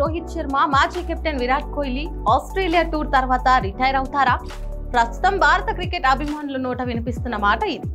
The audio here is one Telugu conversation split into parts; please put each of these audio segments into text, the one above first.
రోహిత్ శర్మ, మాజీ captain Virat Kohli Australia tour తర్వాత రిటైర్ అవుతారా? ప్రస్తుతం భారత క్రికెట్ అభిమానుల నోట వినిపిస్తున్న మాట ఇది.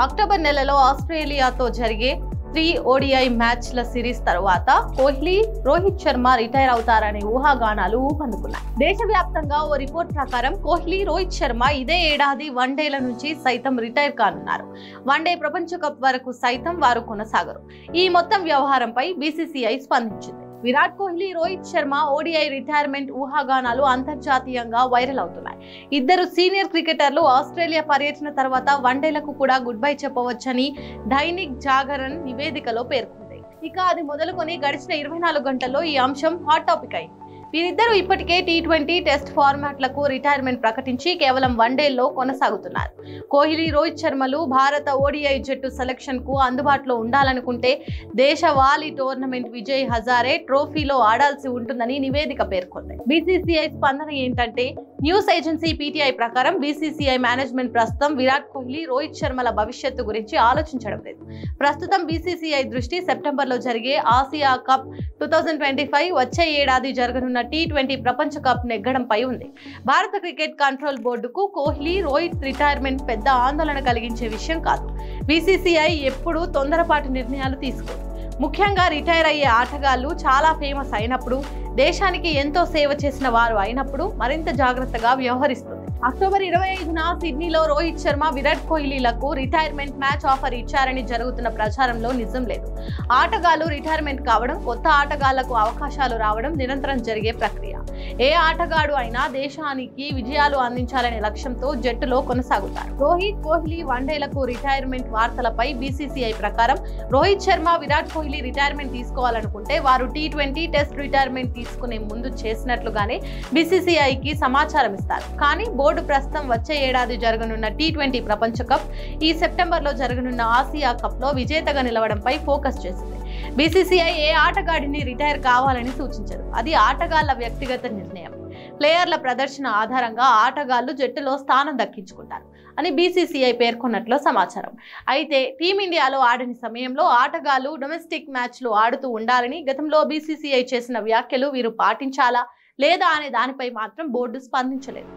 అక్టోబర్ నెలలో ఆస్ట్రేలియాతో జరిగే 3 ODI మ్యాచ్ల సిరీస్ తర్వాత కోహ్లీ, రోహిత్ శర్మ రిటైర్ అవుతారనే ఊహాగానాలు ఊపందుకున్నాయి. దేశవ్యాప్తంగా ఓ రిపోర్ట్ ప్రకారం కోహ్లీ, రోహిత్ శర్మ ఇదే ఏడాది వన్డేల నుంచి సైతం రిటైర్ కానున్నారు. వన్డే ప్రపంచ కప్ వరకు సైతం వారు కొనసాగరు. ఈ మొత్తం వ్యవహారంపై BCCI స్పందించింది. విరాట్ కోహ్లీ, రోహిత్ శర్మ ODI రిటైర్మెంట్ ఊహాగానాలు అంతర్జాతీయంగా వైరల్ అవుతున్నాయి. ఇద్దరు సీనియర్ క్రికెటర్లు ఆస్ట్రేలియా పర్యటన తర్వాత వన్డేలకు కూడా గుడ్ బై చెప్పవచ్చని దైనిక్ జాగరణ్ నివేదికలో పేర్కొంది. ఇక అది మొదలుకొని గడిచిన 24 గంటల్లో ఈ అంశం హాట్ టాపిక్ అయింది. వీరిద్దరూ ఇప్పటికే T20 టెస్ట్ ఫార్మాట్లకు రిటైర్మెంట్ ప్రకటించి కేవలం వన్డేల్లో కొనసాగుతున్నారు. కోహ్లీ, రోహిత్ శర్మలు భారత ODI జట్టు సెలక్షన్ కు అందుబాటులో ఉండాలనుకుంటే దేశవాళీ టోర్నమెంట్ విజయ్ హజారే ట్రోఫీలో ఆడాల్సి ఉంటుందని నివేదిక పేర్కొంది. BCCI స్పందన ఏంటంటే, న్యూస్ ఏజెన్సీ PTI ప్రకారం BCCI మేనేజ్మెంట్ ప్రస్తుతం విరాట్ కోహ్లీ, రోహిత్ శర్మల భవిష్యత్తు గురించి ఆలోచించడం లేదు. ప్రస్తుతం BCCI దృష్టి సెప్టెంబర్లో జరిగే ఆసియా కప్ 2025, వచ్చే ఏడాది జరగనున్న T20 ప్రపంచ కప్ నెగ్గడంపై ఉంది. భారత క్రికెట్ కంట్రోల్ బోర్డుకు కోహ్లీ, రోహిత్ రిటైర్మెంట్ పెద్ద ఆందోళన కలిగించే విషయం కాదు. BCCI ఎప్పుడూ తొందరపాటు నిర్ణయాలు తీసుకోదు. ముఖ్యంగా రిటైర్ అయ్యే ఆటగాళ్లు చాలా ఫేమస్ అయినప్పుడు, దేశానికి ఎంతో సేవ చేసిన వారు అయినప్పుడు మరింత జాగ్రత్తగా వ్యవహరిస్తుంది. అక్టోబర్ 25న సిడ్నీలో రోహిత్ శర్మ, విరాట్ కోహ్లీలకు రిటైర్మెంట్ మ్యాచ్ ఆఫర్ ఇచ్చారని జరుగుతున్న ప్రచారంలో నిజం లేదు. ఆటగాళ్లు రిటైర్మెంట్ కావడం, కొత్త ఆటగాళ్లకు అవకాశాలు రావడం నిరంతరం జరిగే ప్రక్రియ. ఏ ఆటగాడు అయినా దేశానికి విజయాలు అందించాలనే లక్ష్యంతో జట్టులో కొనసాగుతారు. రోహిత్, కోహ్లీ వన్డేలకు రిటైర్మెంట్ వార్తలపై BCCI ప్రకారం రోహిత్ శర్మ, విరాట్ కోహ్లీ రిటైర్మెంట్ తీసుకోవాలనుకుంటే వారు T20 టెస్ట్ రిటైర్మెంట్ తీసుకునే ముందు చేసినట్లుగానే BCCIకి సమాచారం ఇస్తారు. కానీ బోర్డు ప్రస్తుతం వచ్చే ఏడాది జరగనున్న T20 ప్రపంచ కప్, ఈ సెప్టెంబర్లో జరగనున్న ఆసియా కప్ లో విజేతగా నిలవడంపై ఫోకస్ చేసింది. BCCI ఏ ఆటగాడిని రిటైర్ కావాలని సూచించదు. అది ఆటగాళ్ల వ్యక్తిగత నిర్ణయం. ప్లేయర్ల ప్రదర్శన ఆధారంగా ఆటగాళ్లు జట్టులో స్థానం దక్కించుకుంటారు అని BCCI పేర్కొన్నట్లు సమాచారం. అయితే టీమిండియాలో ఆడని సమయంలో ఆటగాళ్లు డొమెస్టిక్ మ్యాచ్లు ఆడుతూ ఉండాలని గతంలో BCCI చేసిన వ్యాఖ్యలు వీరు పాటించాలా లేదా అనే దానిపై మాత్రం బోర్డు స్పందించలేదు.